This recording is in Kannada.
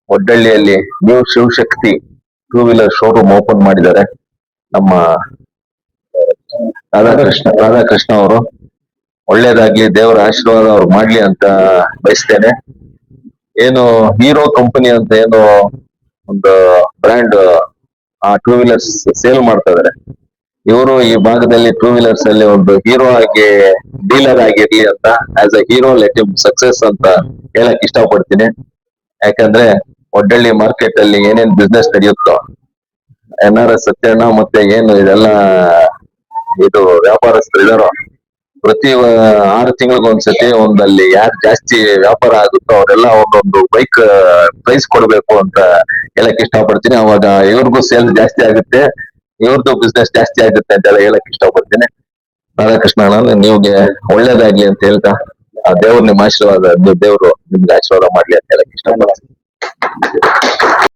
ಒಡ್ಡಳ್ಳಿಯಲ್ಲಿ new Shivashakti two wheeler showroom open ಮಾಡಿದ್ದಾರೆ ನಮ್ಮ ರಾಧಾಕೃಷ್ಣ ಅವರು. ಒಳ್ಳೇದಾಗ್ಲಿ, ದೇವರ ಆಶೀರ್ವಾದ ಅವ್ರು ಮಾಡ್ಲಿ ಅಂತ ಬಯಸ್ತೇನೆ. ಏನು ಹೀರೋ ಕಂಪನಿ ಅಂತ ಏನು ಒಂದು ಬ್ರ್ಯಾಂಡ್ ಆ ಟೂ ವೀಲರ್ಸ್ ಸೇಲ್ ಮಾಡ್ತಾ ಇದಾರೆ. ಇವರು ಈ ಭಾಗದಲ್ಲಿ ಟೂ ವೀಲರ್ಸ್ ಅಲ್ಲಿ ಒಂದು ಹೀರೋ ಆಗಿ ಡೀಲರ್ ಆಗಿರ್ಲಿ ಅಂತ, as a hero let him success ಅಂತ ಹೇಳಕ್ ಇಷ್ಟಪಡ್ತೀನಿ. ಯಾಕಂದ್ರೆ ಒಡ್ಡಳ್ಳಿ ಮಾರ್ಕೆಟ್ ಅಲ್ಲಿ ಏನೇನ್ ಬಿಸ್ನೆಸ್ ನಡೆಯುತ್ತೋ, NRS ಸತ್ಯಣ್ಣ ಮತ್ತೆ ಏನು ಇದೆಲ್ಲ ಇದು ವ್ಯಾಪಾರಸ್ಥರು ಇದಾರೋ, ಪ್ರತಿ 6 ತಿಂಗಳಿಗೊಂದ್ಸತಿ ಒಂದಲ್ಲಿ ಯಾರು ಜಾಸ್ತಿ ವ್ಯಾಪಾರ ಆಗುತ್ತೋ ಅವರೆಲ್ಲ ಒಂದೊಂದು ಬೈಕ್ ಪ್ರೈಸ್ ಕೊಡ್ಬೇಕು ಅಂತ ಹೇಳಕ್ ಇಷ್ಟಪಡ್ತೀನಿ. ಅವಾಗ ಇವ್ರಿಗೂ ಸೇಲ್ ಜಾಸ್ತಿ ಆಗುತ್ತೆ, ಇವ್ರದ್ದು ಬಿಸ್ನೆಸ್ ಜಾಸ್ತಿ ಆಗುತ್ತೆ ಅಂತ ಹೇಳಕ್ ಇಷ್ಟಪಡ್ತೀನಿ. ರಾಧಾಕೃಷ್ಣ ಅಣ್ಣ, ನಿಮ್ಗೆ ಒಳ್ಳೇದಾಗ್ಲಿ ಅಂತ ಹೇಳ್ತಾ, ಆ ದೇವ್ರು ನಿಮ್ ಆಶೀರ್ವಾದ, ದೇವ್ರು ನಿಮ್ಗೆ ಆಶೀರ್ವಾದ ಮಾಡ್ಲಿ ಅಂತ ಹೇಳಕ್ ಇಷ್ಟಪಡ್ತೀನಿ.